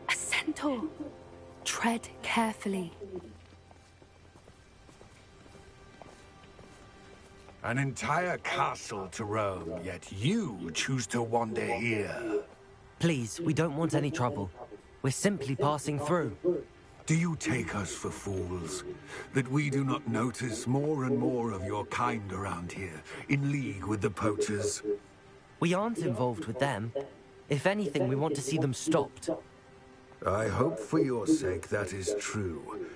A centaur. Tread carefully. An entire castle to roam, yet you choose to wander here. Please, we don't want any trouble. We're simply passing through. Do you take us for fools? That we do not notice more and more of your kind around here, in league with the poachers? We aren't involved with them. If anything, we want to see them stopped. I hope for your sake that is true.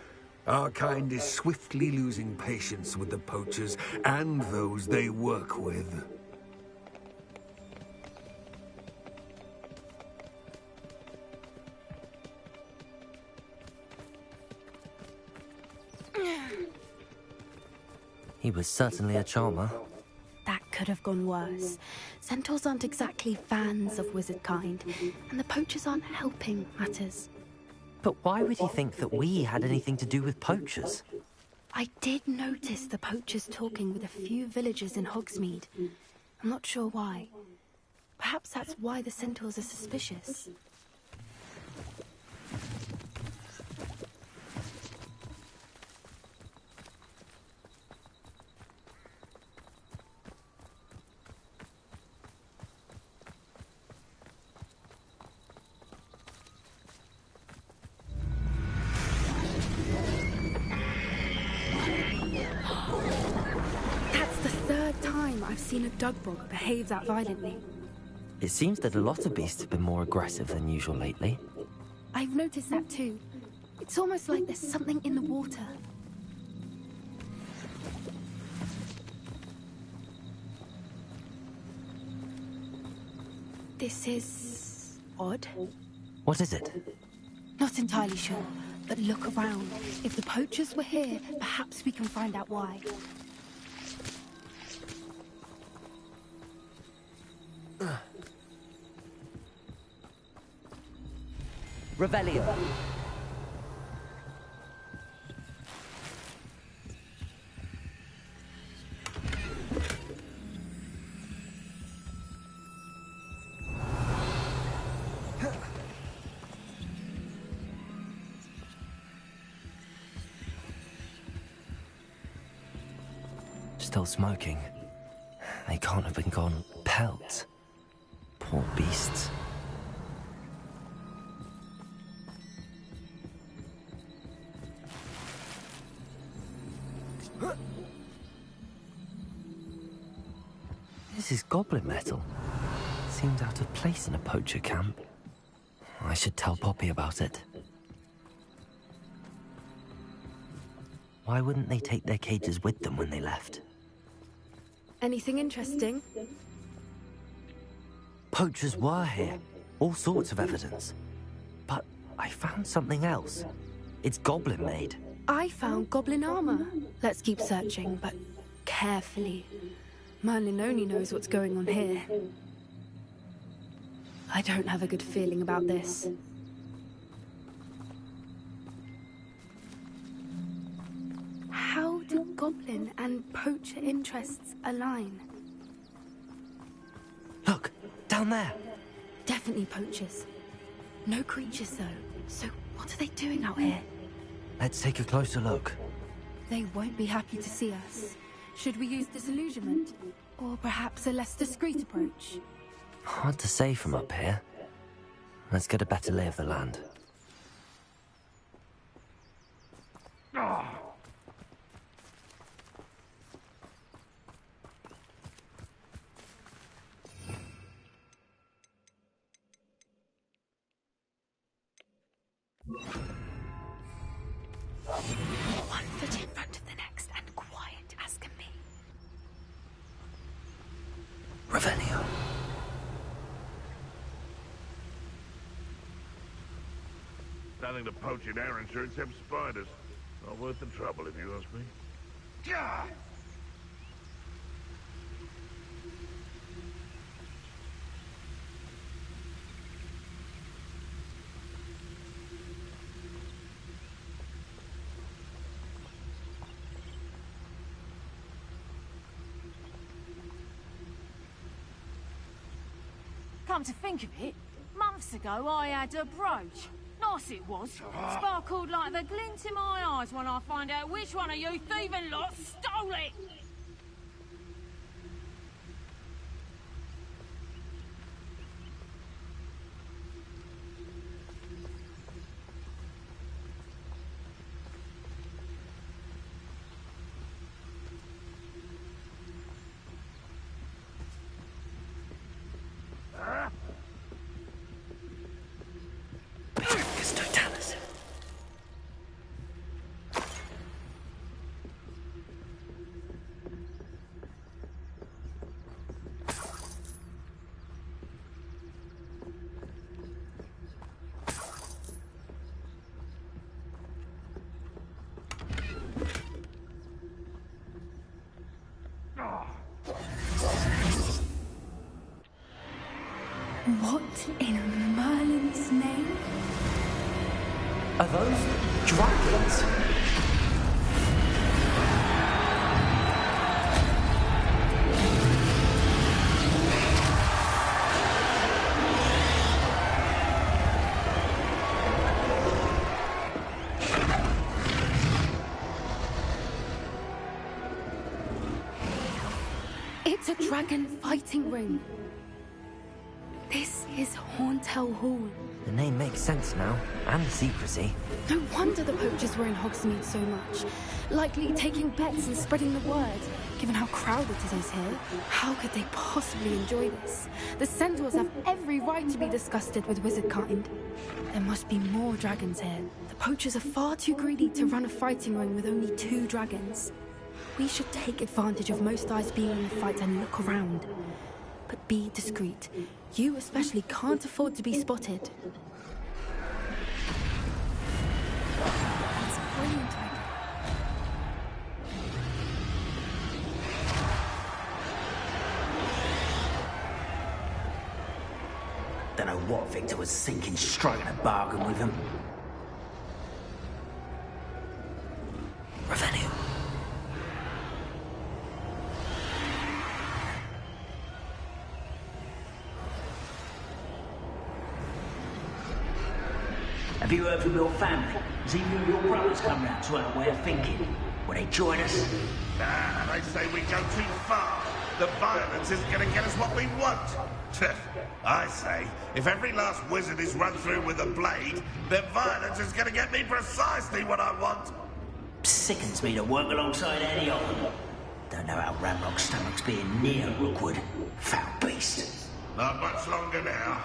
Our kind is swiftly losing patience with the poachers and those they work with. He was certainly a charmer. That could have gone worse. Centaurs aren't exactly fans of wizard kind, and the poachers aren't helping matters. But why would he think that we had anything to do with poachers? I did notice the poachers talking with a few villagers in Hogsmeade. I'm not sure why. Perhaps that's why the centaurs are suspicious. I've seen a dugbog behave that violently. It seems that a lot of beasts have been more aggressive than usual lately. I've noticed that too. It's almost like there's something in the water. This is odd. What is it? Not entirely sure, but look around. If the poachers were here, perhaps we can find out why. Revelio. Still smoking. They can't have been gone pelt. Poor beasts. This is goblin metal. Seems out of place in a poacher camp. I should tell Poppy about it. Why wouldn't they take their cages with them when they left? Anything interesting? Poachers were here. All sorts of evidence. But I found something else. It's goblin-made. I found goblin armor. Let's keep searching, but carefully. Merlin only knows what's going on here. I don't have a good feeling about this. How do goblin and poacher interests align? Look, down there. Definitely poachers. No creatures, though. So what are they doing out here? Let's take a closer look. They won't be happy to see us. Should we use disillusionment? Or perhaps a less discreet approach? Hard to say from up here. Let's get a better lay of the land. One foot in front of the next and quiet as can be. Revelio. Nothing to poach in our insurance except spiders. Not worth the trouble, if you ask me. Come to think of it, months ago I had a brooch. Nice it was. Sparkled like the glint in my eyes when I find out which one of you thieving lot stole it. What in Merlin's name? Are those dragons? It's a dragon fighting ring. This is Horntail Hall. The name makes sense now, and the secrecy. No wonder the poachers were in Hogsmeade so much. Likely taking bets and spreading the word. Given how crowded it is here, how could they possibly enjoy this? The centaurs have every right to be disgusted with wizard kind. There must be more dragons here. The poachers are far too greedy to run a fighting ring with only 2 dragons. We should take advantage of most eyes being in the fight and look around. But be discreet. You especially can't afford to be spotted. That's a brilliant idea. Don't know what Victor was thinking, striking a bargain with him. Revenue. Have you heard from your family? Has either of your brothers come round to our way of thinking? Will they join us? Nah, they say we go too far. The violence isn't going to get us what we want. I say, if every last wizard is run through with a blade, then violence is going to get me precisely what I want. Sickens me to work alongside any of them. Don't know how Ramrock's stomach's being near Rookwood. Foul beast. Not much longer now.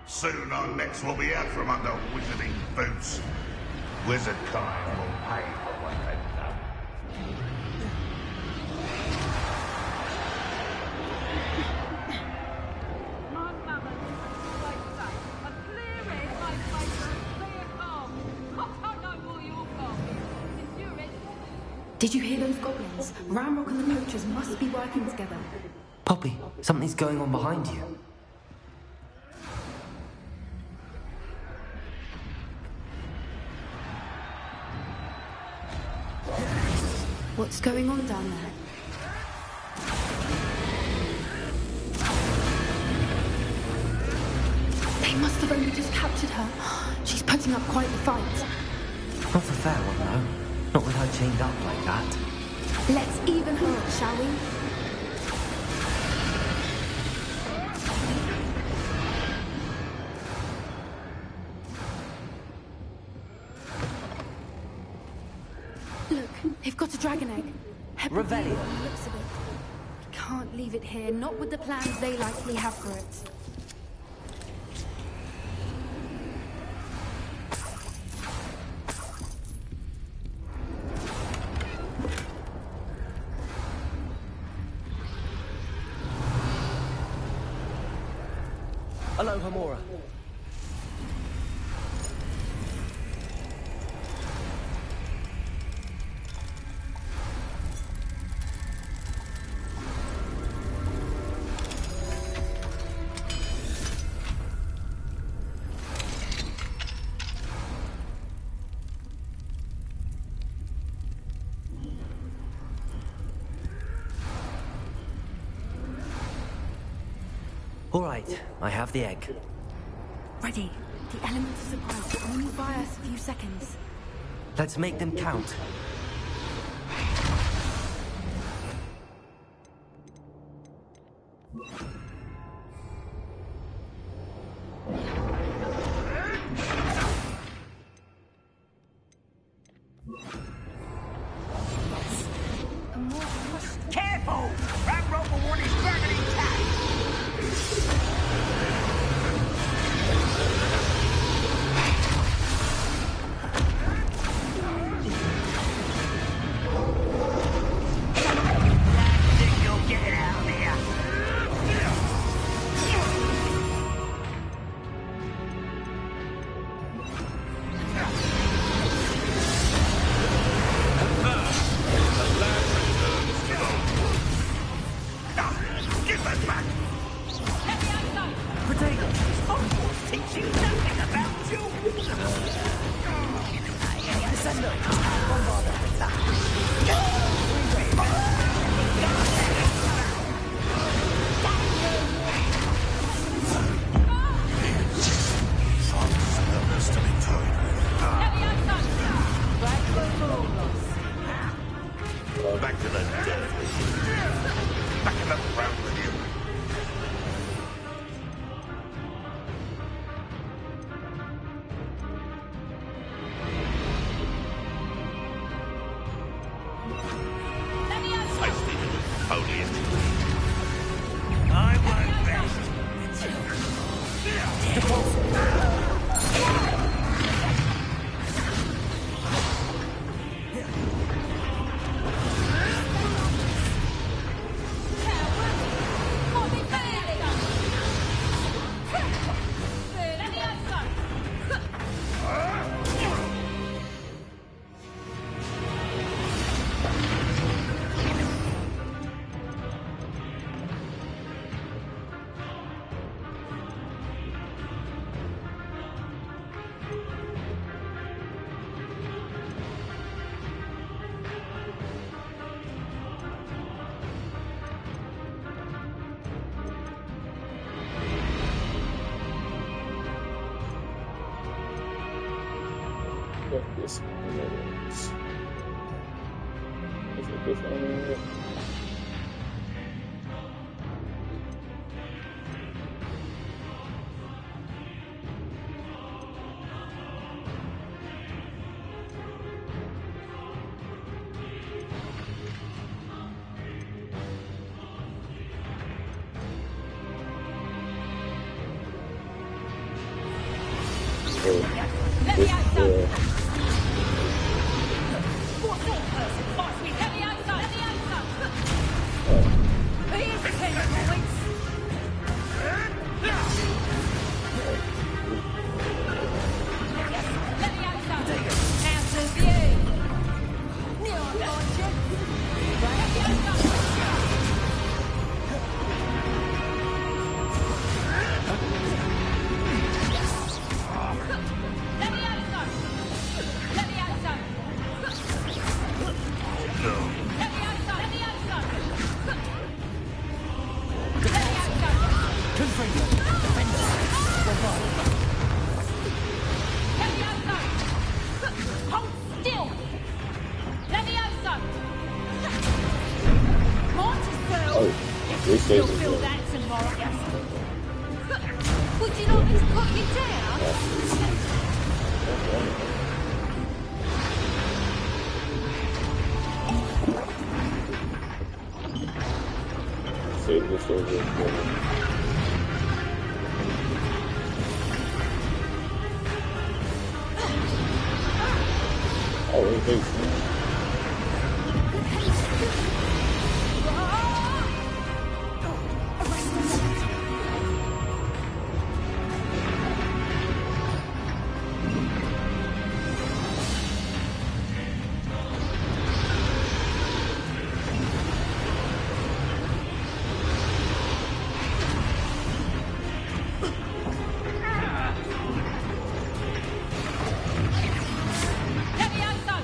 Soon our necks will be out from under wizarding boots. Wizard kind will pay for what they've done. My mother always say, a clear head makes way for a clear palm. I don't know what your palm is, since you're in. Did you hear those goblins? Ramrock and the poachers must be working together. Poppy, something's going on behind you. What's going on down there? They must have only just captured her. She's putting up quite the fight. Not a fair one, though. Not with her chained up like that. Let's even her up, shall we? Look, they've got a dragon egg. Revelio. Looks of it. Can't leave it here, not with the plans they likely have for it. Hello, Hamora. All right, I have the egg. Ready. The element of surprise will only buy us a few seconds. Let's make them count. Careful! Ramrock will want his dragon intact! Think you'll get it out of here? Give that back! Hogwarts teach you nothing about you! Numbers to be toyed with. Back to the dirt. Back in the ground with you. Tasty little foliage. I won't rest. This is this one. Hold still! Levioso! Mortis, This still is feel that tomorrow. Would you like me to put you down? save this over. Oh, it takes Levioso!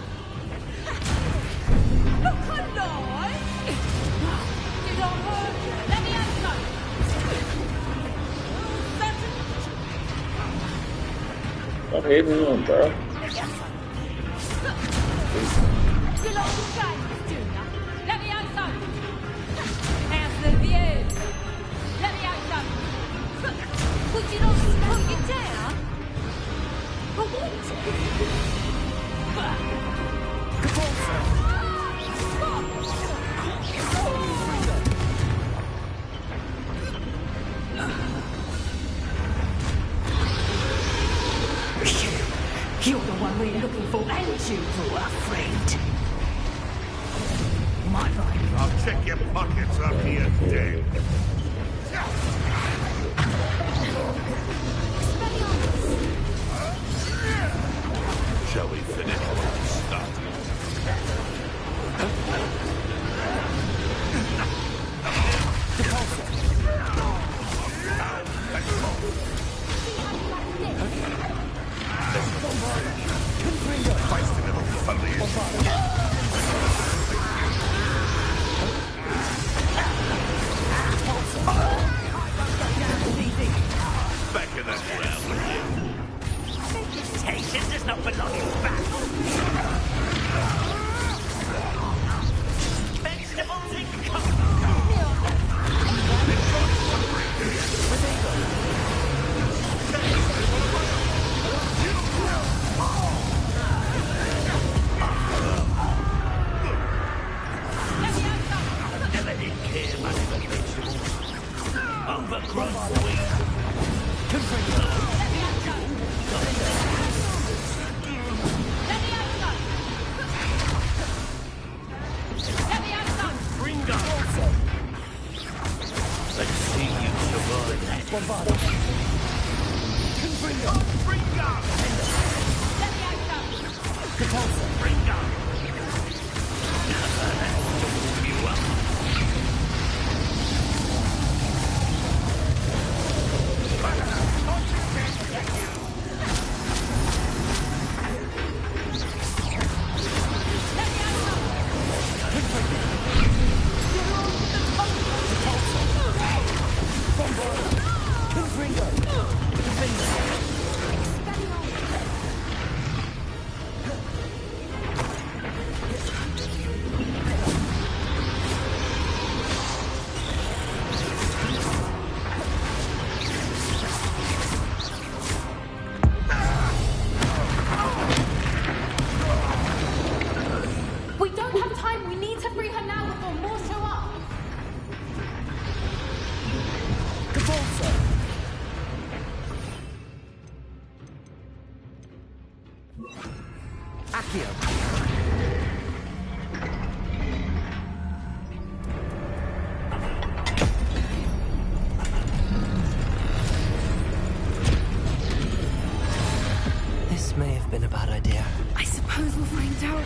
Stop hitting him, bro. Good old game, Junior. Let me out some. How's the view? Let me out some. Would you like to put you down? For what? You're the one we're looking for, and you were afraid. My body. I'll check your pockets after you're dead. Shall we finish what we started? Feisty little foliage. Back in that ground with you. Vegetation does not belong in battle. Vegetables in common. Never did care much for vegetables. Overgrown weed. Let's see you survive that. Bringo! You up. We don't have time. We need to free her now before more show up. Accio. This may have been a bad idea. I suppose we'll find out.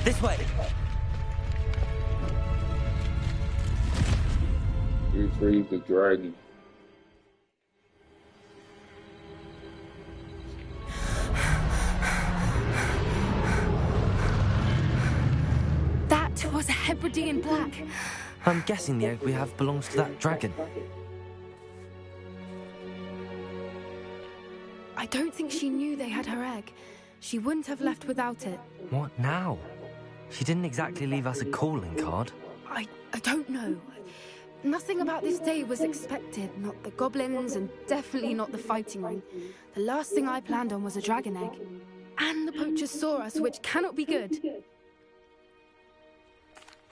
This way. Retrieve the dragon. That was a Hebridean black. I'm guessing the egg we have belongs to that dragon. I don't think she knew they had her egg. She wouldn't have left without it. What now? She didn't exactly leave us a calling card. I don't know. Nothing about this day was expected. Not the goblins, and definitely not the fighting ring. The last thing I planned on was a dragon egg. And the poachers saw us, which cannot be good.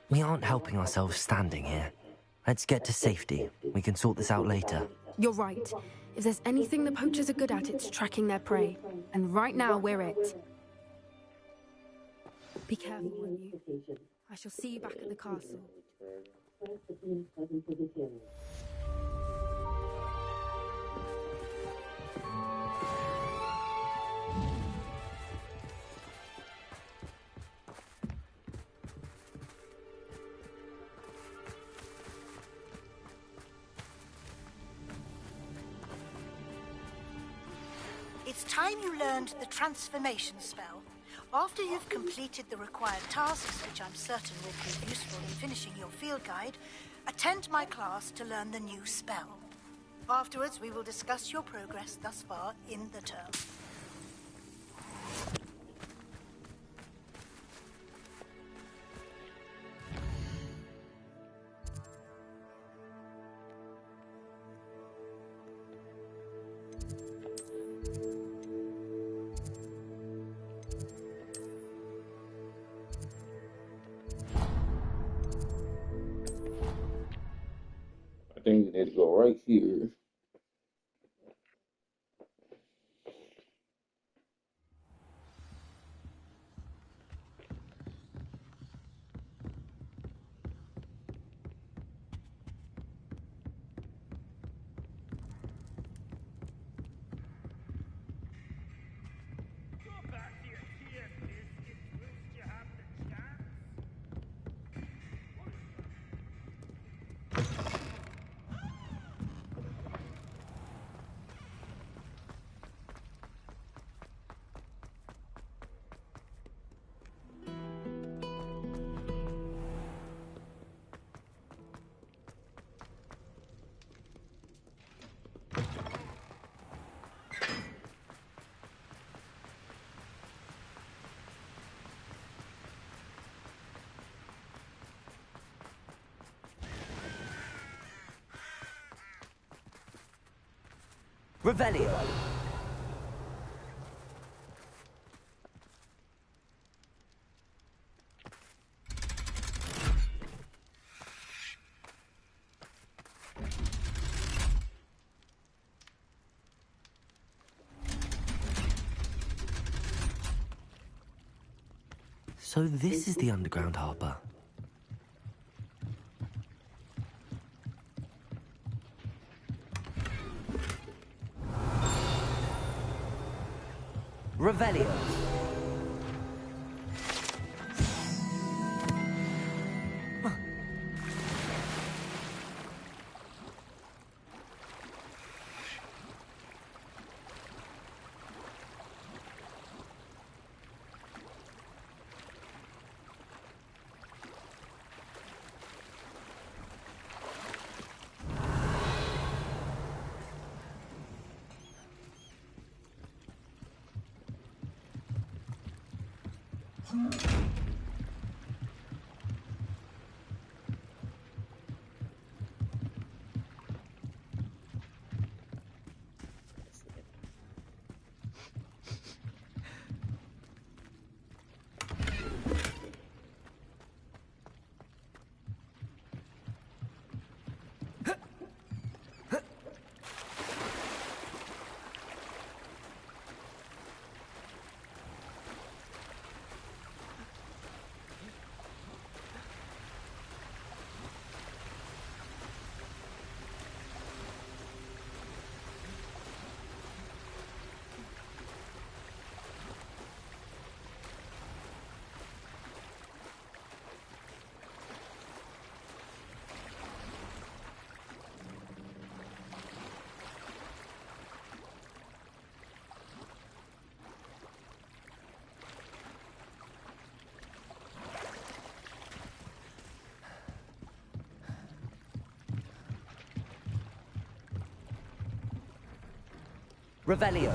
We aren't helping ourselves standing here. Let's get to safety. We can sort this out later. You're right. If there's anything the poachers are good at, it's tracking their prey. And right now, we're it. Be careful, won't you? I shall see you back at the castle. It's time you learned the transformation spell. After you've completed the required tasks, which I'm certain will prove useful in finishing your field guide, attend my class to learn the new spell. Afterwards, we will discuss your progress thus far in the term. I think you need to go right here. Revelio! So this is the underground harbour. Revelio. Revelio.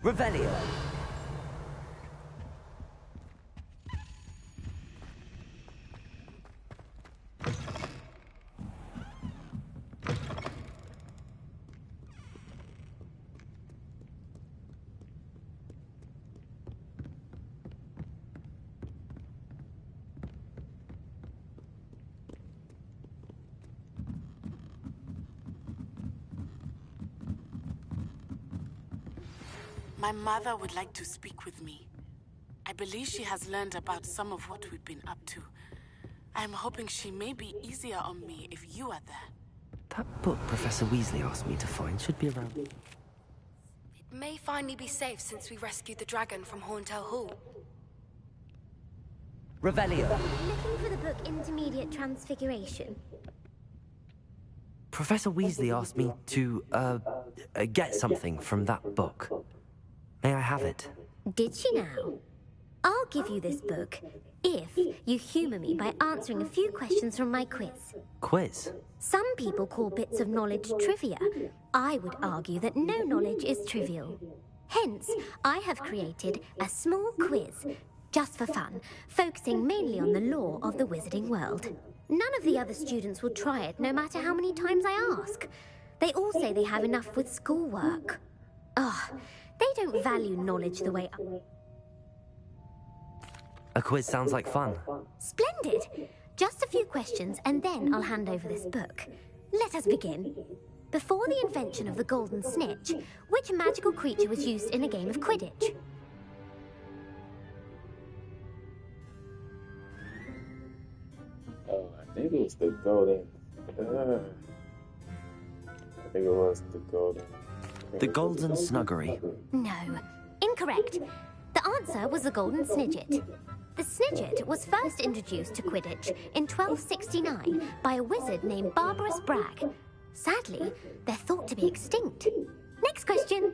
Revelio. My mother would like to speak with me. I believe she has learned about some of what we've been up to. I'm hoping she may be easier on me if you are there. That book Professor Weasley asked me to find should be around. It may finally be safe since we rescued the dragon from Horntail Hall. Revelio. Looking for the book Intermediate Transfiguration. Professor Weasley asked me to, get something from that book. May I have it? Did she now? I'll give you this book if you humour me by answering a few questions from my quiz. Quiz? Some people call bits of knowledge trivia. I would argue that no knowledge is trivial. Hence, I have created a small quiz, just for fun, focusing mainly on the lore of the wizarding world. None of the other students will try it, no matter how many times I ask. They all say they have enough with schoolwork. They don't value knowledge the way A quiz sounds like fun. Splendid! Just a few questions, and then I'll hand over this book. Let us begin. Before the invention of the golden snitch, which magical creature was used in a game of Quidditch? I think it was the golden. I think it was the golden. The Golden Snuggery. No, incorrect. The answer was the golden snidget. The snidget was first introduced to Quidditch in 1269 by a wizard named Barbarous Bragg. Sadly, they're thought to be extinct. Next question.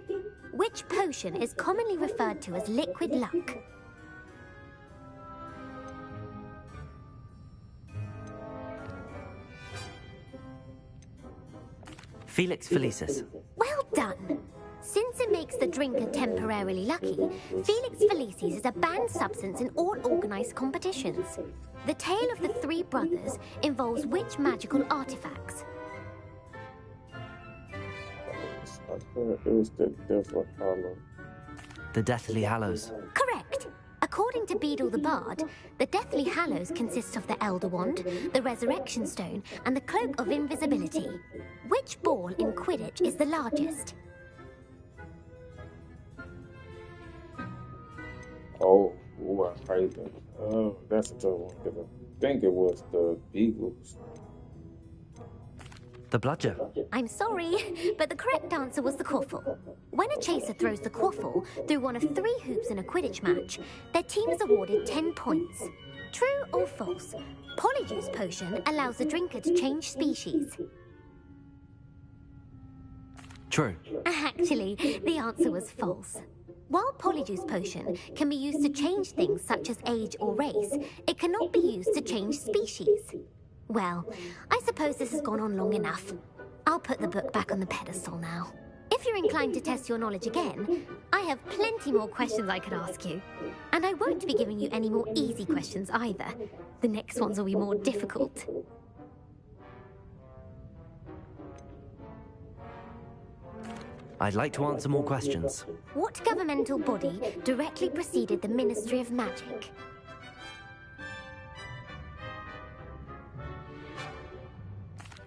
Which potion is commonly referred to as liquid luck? Felix Felicis. Well done. Since it makes the drinker temporarily lucky, Felix Felicis is a banned substance in all organised competitions. The tale of the three brothers involves which magical artifacts? It was the Deathly Hallows. The Deathly Hallows. Correct. According to Beedle the Bard, the Deathly Hallows consists of the Elder Wand, the Resurrection Stone, and the Cloak of Invisibility. Which ball in Quidditch is the largest? I hate that. Oh, that's a tough one, because I think it was the Beagles. The Bludger. I'm sorry, but the correct answer was the Quaffle. When a chaser throws the Quaffle through one of 3 hoops in a Quidditch match, their team is awarded 10 points. True or false? Polyjuice Potion allows the drinker to change species. True. Actually, the answer was false. While Polyjuice Potion can be used to change things such as age or race, it cannot be used to change species. Well, I suppose this has gone on long enough. I'll put the book back on the pedestal now. If you're inclined to test your knowledge again, I have plenty more questions I could ask you. And I won't be giving you any more easy questions either. The next ones will be more difficult. I'd like to answer more questions. What governmental body directly preceded the Ministry of Magic?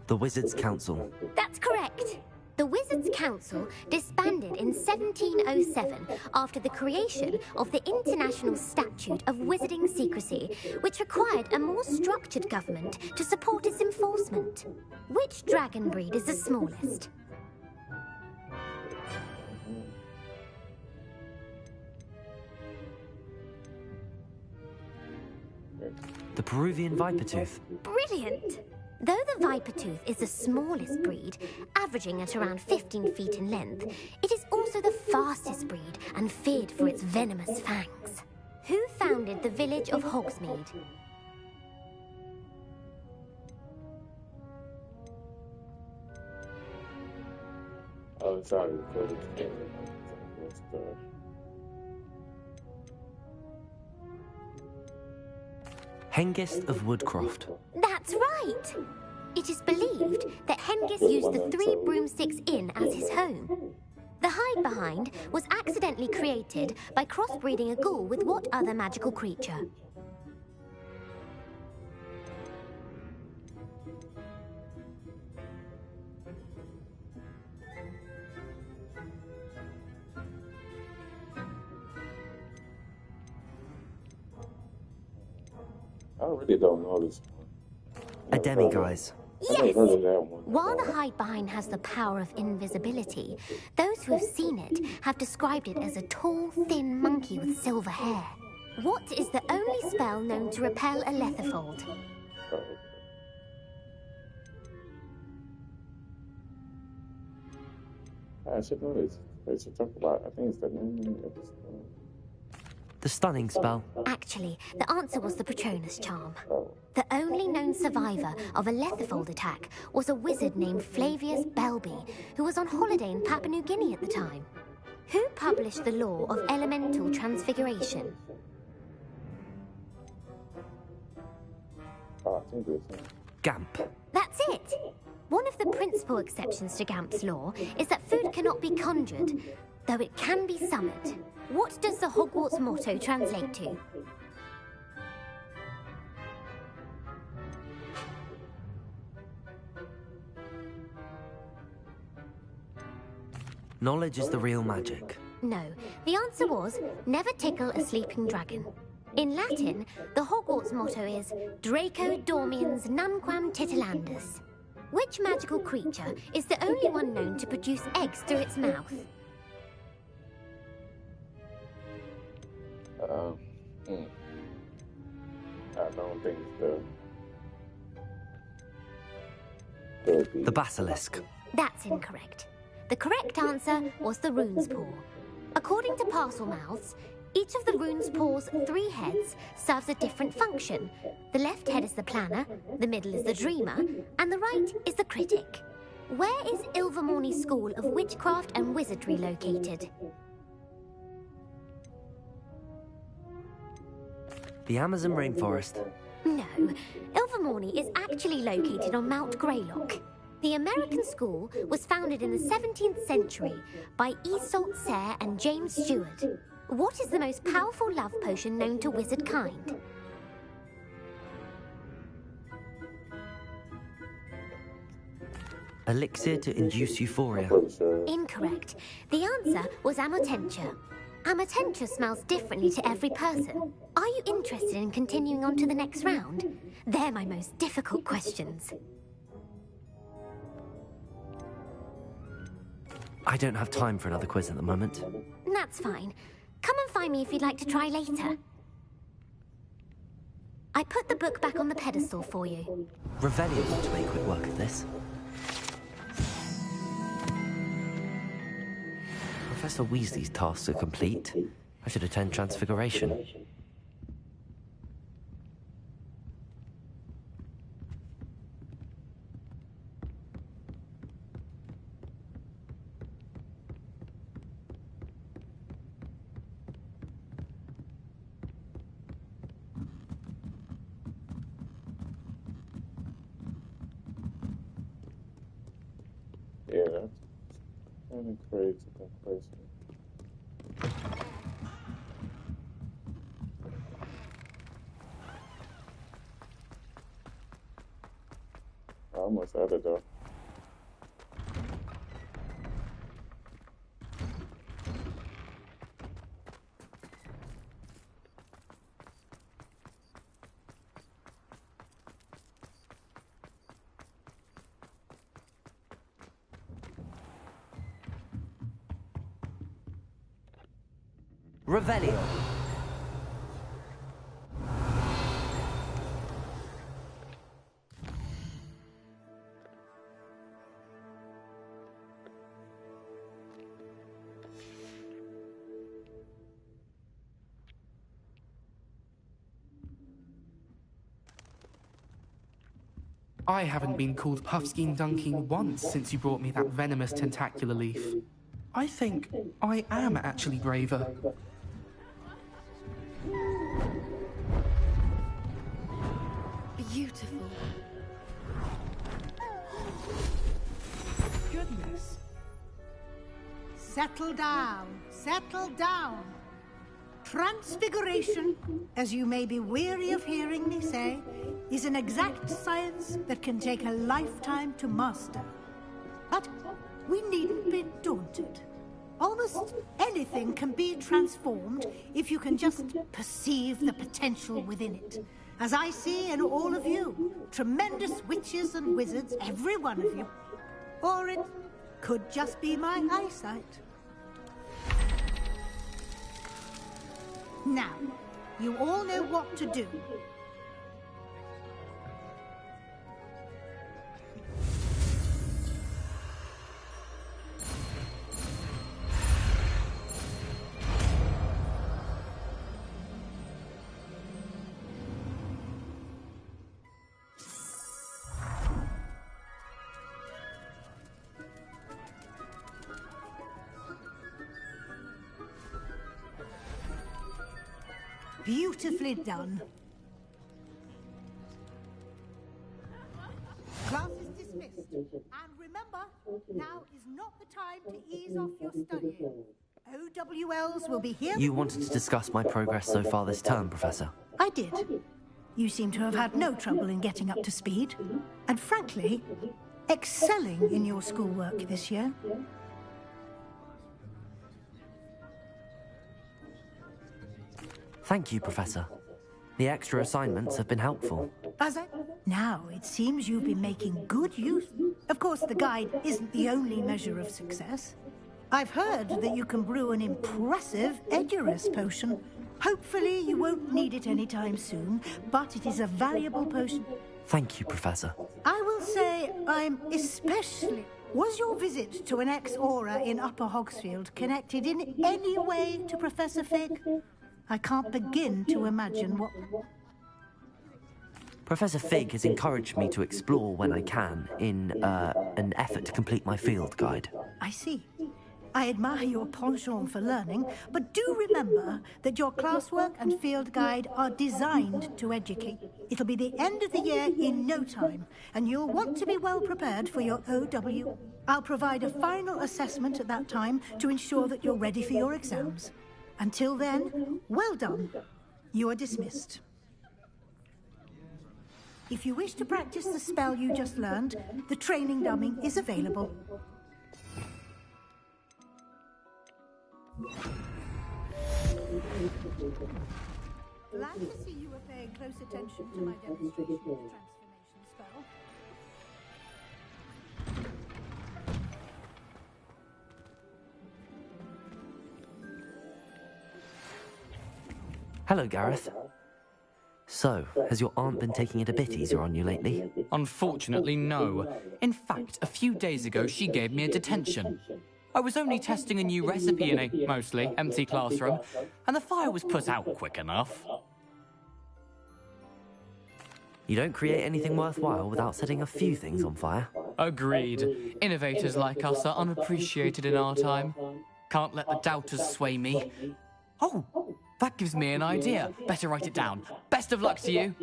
The Wizards' Council. That's correct. The Wizards' Council disbanded in 1707 after the creation of the International Statute of Wizarding Secrecy, which required a more structured government to support its enforcement. Which dragon breed is the smallest? The Peruvian Vipertooth. Brilliant! Though the Vipertooth is the smallest breed, averaging at around 15 feet in length, it is also the fastest breed and feared for its venomous fangs. Who founded the village of Hogsmeade? Oh, sorry. What's the Hengist of Woodcroft. That's right! It is believed that Hengist used the 3 Broomsticks Inn as his home. The hide-behind was accidentally created by crossbreeding a ghoul with what other magical creature? I really don't know this one. A demiguise. Yes! Heard of that one. While the hide-behind has the power of invisibility, those who have seen it have described it as a tall, thin monkey with silver hair. What is the only spell known to repel a letherfold? Oh, okay. I should know this. They should talk about it. I think it's the name of this one. The stunning spell. Actually, the answer was the Patronus charm. Oh. The only known survivor of a letherfold attack was a wizard named Flavius Belby, who was on holiday in Papua New Guinea at the time. Who published the law of elemental transfiguration? Oh, I think it's Gamp. That's it! One of the principal exceptions to Gamp's law is that food cannot be conjured, though it can be summoned. What does the Hogwarts motto translate to? Knowledge is the real magic. No, the answer was, never tickle a sleeping dragon. In Latin, the Hogwarts motto is Draco dormiens nunquam titilandus. Which magical creature is the only one known to produce eggs through its mouth? I don't think it's The basilisk. That's incorrect. The correct answer was the rune's paw. According to Parselmouths, each of the rune's paw's 3 heads serves a different function. The left head is the planner, the middle is the dreamer, and the right is the critic. Where is Ilvermorny School of Witchcraft and Wizardry located? The Amazon rainforest. No, Ilvermorny is actually located on Mount Greylock. The American school was founded in the 17th century by Isolde Sayre and James Stewart. What is the most powerful love potion known to wizard kind? Elixir to induce euphoria. Incorrect. The answer was Amotentia. Amotentia smells differently to every person. Are you interested in continuing on to the next round? They're my most difficult questions. I don't have time for another quiz at the moment. That's fine. Come and find me if you'd like to try later. I put the book back on the pedestal for you. Revelio ought to make quick work of this. Professor Weasley's tasks are complete. I should attend Transfiguration. Yeah, that's kind of crazy, that question. I almost had it though. Revelio. I haven't been called Puffskein Dunking once since you brought me that venomous tentacular leaf. I think I am actually braver. beautiful. Goodness. Settle down. Settle down. Transfiguration, as you may be weary of hearing me say, is an exact science that can take a lifetime to master. But we needn't be daunted. Almost anything can be transformed if you can just perceive the potential within it. As I see in all of you, tremendous witches and wizards, every one of you. Or it could just be my eyesight. Now, you all know what to do. Beautifully done. Class is dismissed. And remember, now is not the time to ease off your studying. OWLs will be here. You wanted to discuss my progress so far this term, Professor. I did. You seem to have had no trouble in getting up to speed. And frankly, excelling in your schoolwork this year. Thank you, Professor. The extra assignments have been helpful. Now, it seems you've been making good use. Of course, the guide isn't the only measure of success. I've heard that you can brew an impressive Edurus potion. Hopefully, you won't need it anytime soon, but it is a valuable potion. Thank you, Professor. I will say I'm especially... Was your visit to an ex-aura in Upper Hogsfield connected in any way to Professor Fig? I can't begin to imagine what... Professor Fig has encouraged me to explore when I can in an effort to complete my field guide. I see. I admire your penchant for learning, but do remember that your classwork and field guide are designed to educate. It'll be the end of the year in no time, and you'll want to be well prepared for your OW. I'll provide a final assessment at that time to ensure that you're ready for your exams. Until then, well done. You are dismissed. If you wish to practice the spell you just learned, the training dummy is available. Glad to see you were paying close attention to my demonstration of the transformation spell. Hello, Gareth. So, has your aunt been taking it a bit easier on you lately? Unfortunately, no. In fact, a few days ago, she gave me a detention. I was only testing a new recipe in a mostly empty classroom, and the fire was put out quick enough. You don't create anything worthwhile without setting a few things on fire. Agreed. Innovators like us are unappreciated in our time. Can't let the doubters sway me. Oh, that gives me an idea. Better write it down. Best of luck to you.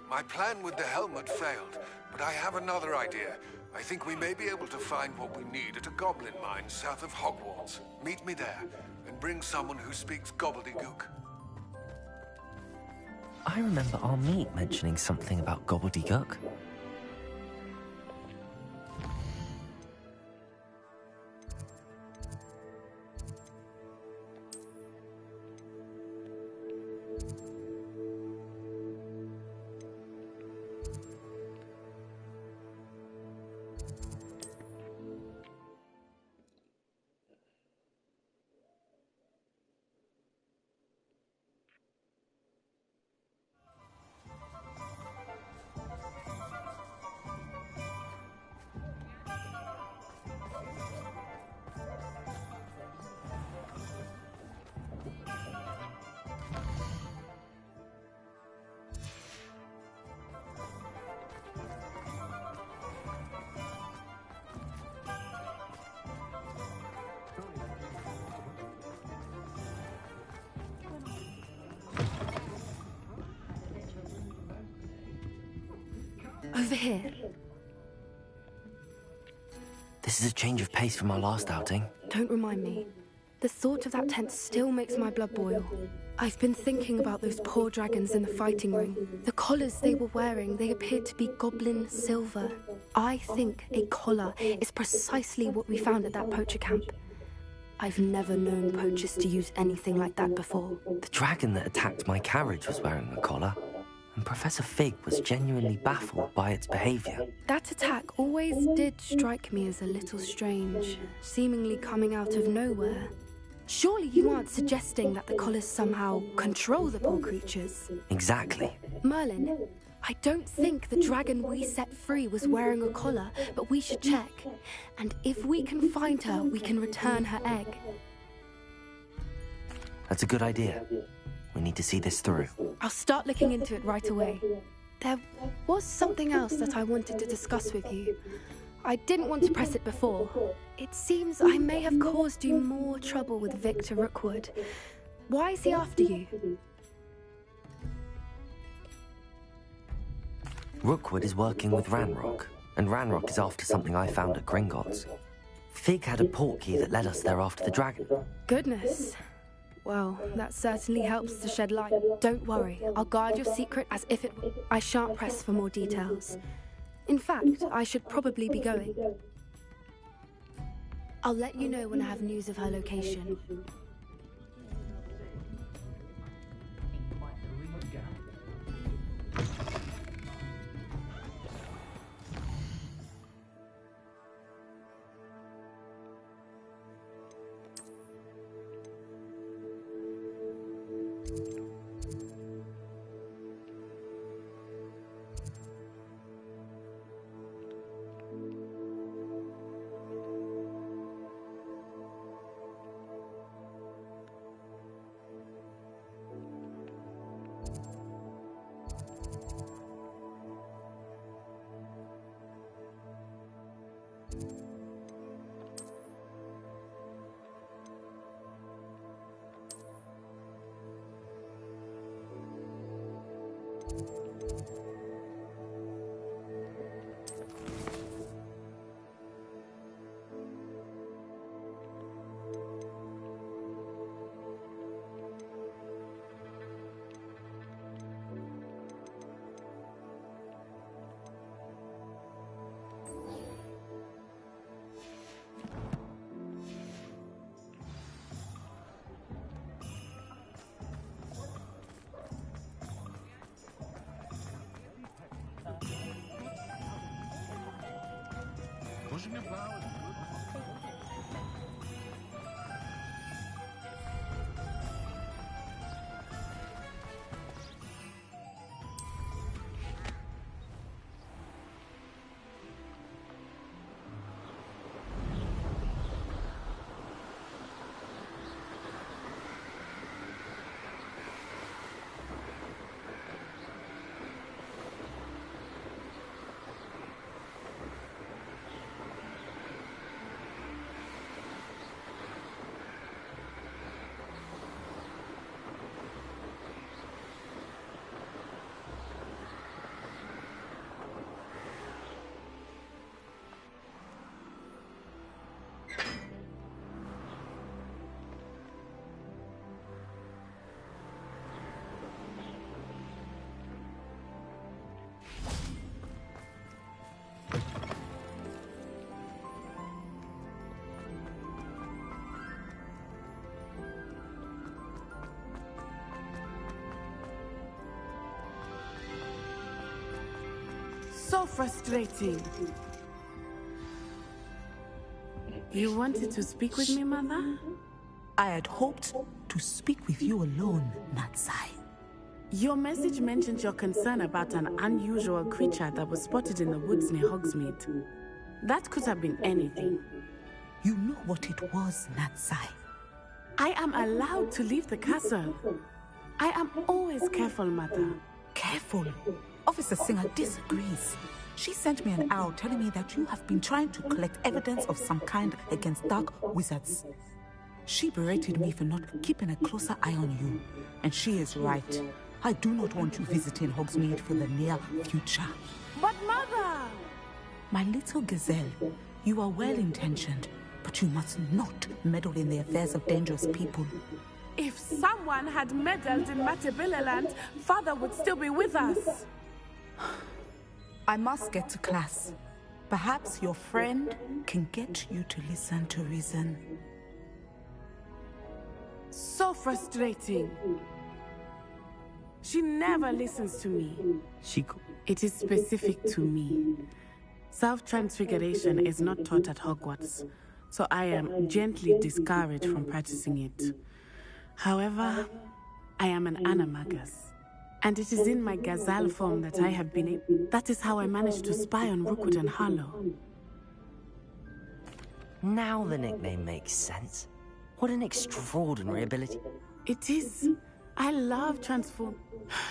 My plan with the helmet failed, but I have another idea. I think we may be able to find what we need at a goblin mine south of Hogwarts. Meet me there, and bring someone who speaks gobbledygook. I remember our meet mentioning something about gobbledygook. Over here. This is a change of pace from our last outing. Don't remind me. The thought of that tent still makes my blood boil. I've been thinking about those poor dragons in the fighting ring. The collars they were wearing, they appeared to be goblin silver. I think a collar is precisely what we found at that poacher camp. I've never known poachers to use anything like that before. The dragon that attacked my carriage was wearing a collar, and Professor Fig was genuinely baffled by its behavior. That attack always did strike me as a little strange, seemingly coming out of nowhere. Surely you aren't suggesting that the collars somehow control the poor creatures? Exactly. Merlin, I don't think the dragon we set free was wearing a collar, but we should check. And if we can find her, we can return her egg. That's a good idea. We need to see this through. I'll start looking into it right away. There was something else that I wanted to discuss with you. I didn't want to press it before. It seems I may have caused you more trouble with Victor Rookwood. Why is he after you? Rookwood is working with Ranrock, and Ranrock is after something I found at Gringotts. Fig had a portkey that led us there after the dragon. Goodness. Well, that certainly helps to shed light. Don't worry, I'll guard your secret as if it... I shan't press for more details. In fact, I should probably be going. I'll let you know when I have news of her location. Pushing the flowers. So frustrating. You wanted to speak with me, Mother? I had hoped to speak with you alone, Natsai. Your message mentioned your concern about an unusual creature that was spotted in the woods near Hogsmeade. That could have been anything. You know what it was, Natsai. I am allowed to leave the castle. I am always careful, Mother. Careful? Officer Singer disagrees. She sent me an owl telling me that you have been trying to collect evidence of some kind against dark wizards. She berated me for not keeping a closer eye on you, and she is right. I do not want you visiting Hogsmeade for the near future. But Mother! My little gazelle, you are well-intentioned, but you must not meddle in the affairs of dangerous people. If someone had meddled in Matabeleland, Father would still be with us. I must get to class. Perhaps your friend can get you to listen to reason. So frustrating. She never listens to me. It is specific to me. Self-transfiguration is not taught at Hogwarts, so I am gently discouraged from practicing it. However, I am an animagus, and it is in my gazelle form that I have been. That is how I managed to spy on Rookwood and Harlow. Now the nickname makes sense. What an extraordinary ability. It is. I love transform.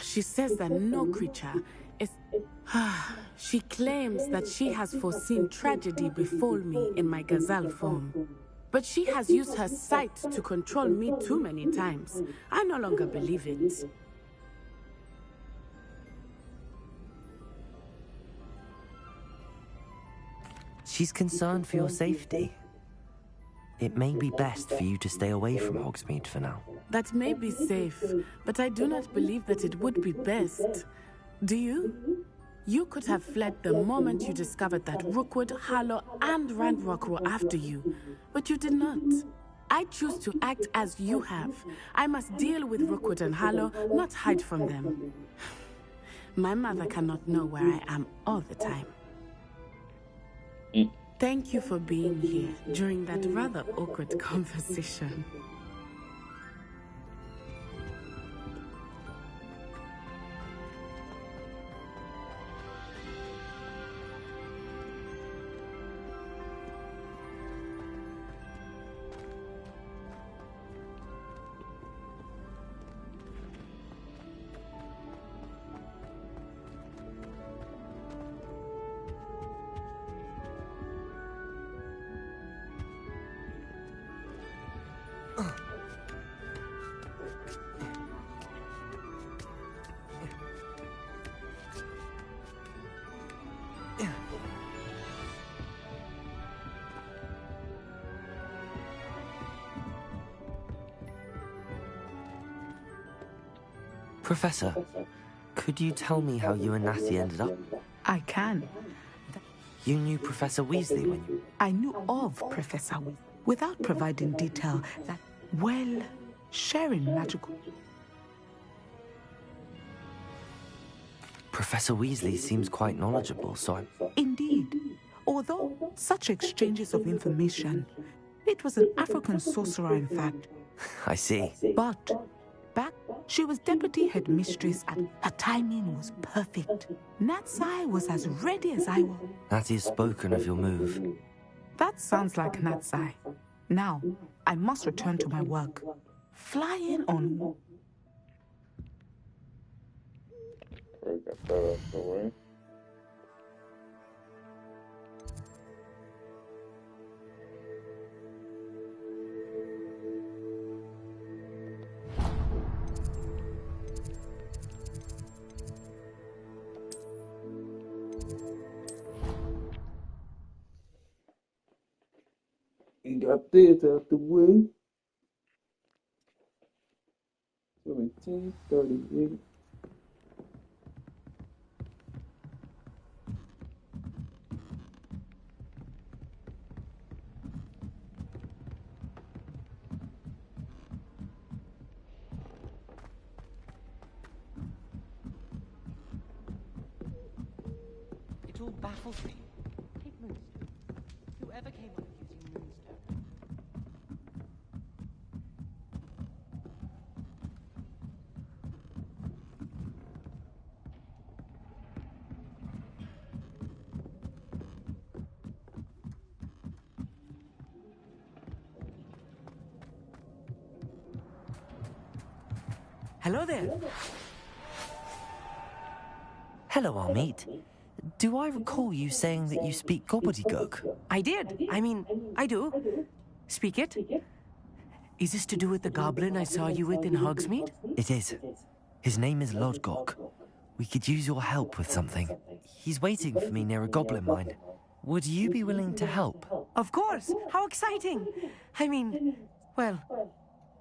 She says that no creature is. She claims that she has foreseen tragedy befall me in my gazelle form. But she has used her sight to control me too many times. I no longer believe it. She's concerned for your safety. It may be best for you to stay away from Hogsmeade for now. That may be safe, but I do not believe that it would be best. Do you? You could have fled the moment you discovered that Rookwood, Harlow, and Ranrock were after you, but you did not. I choose to act as you have. I must deal with Rookwood and Harlow, not hide from them. My mother cannot know where I am all the time. Thank you for being here during that rather awkward conversation. Professor, could you tell me how you and Natty ended up? I can. You knew Professor Weasley when you... I knew of Professor Weasley without providing detail that, well, sharing magical... Professor Weasley seems quite knowledgeable, so I'm... Indeed. Although such exchanges of information, it was an African sorcerer, in fact. I see. But back, she was deputy headmistress and her timing was perfect. Natsai was as ready as I was. Natty has spoken of your move. That sounds like Natsai. Now, I must return to my work. Flying on... We got that out the way. We got this out the way. 1738. It all baffles me. Take Moonstone. Whoever came up with using Moonstone. Hello there. Hello, Armit. Do I recall you saying that you speak gobbledygook? I did. I mean, I do. Speak it. Is this to do with the goblin I saw you with in Hogsmeade? It is. His name is Lodgok. We could use your help with something. He's waiting for me near a goblin mine. Would you be willing to help? Of course! How exciting! I mean, well,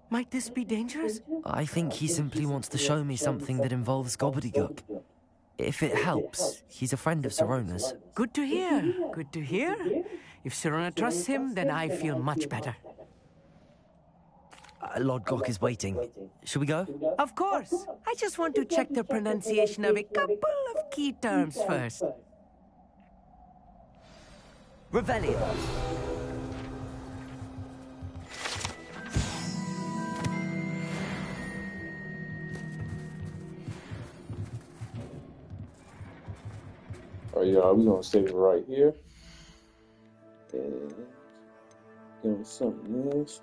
might this be dangerous? I think he simply wants to show me something that involves gobbledygook. If it helps, he's a friend of Sirona's. Good to hear. Good to hear. If Sirona trusts him, then I feel much better. Lodgok is waiting. Shall we go? Of course. I just want to check the pronunciation of a couple of key terms first. Revelio. All right, y'all, we're gonna save it right here. And give him something else.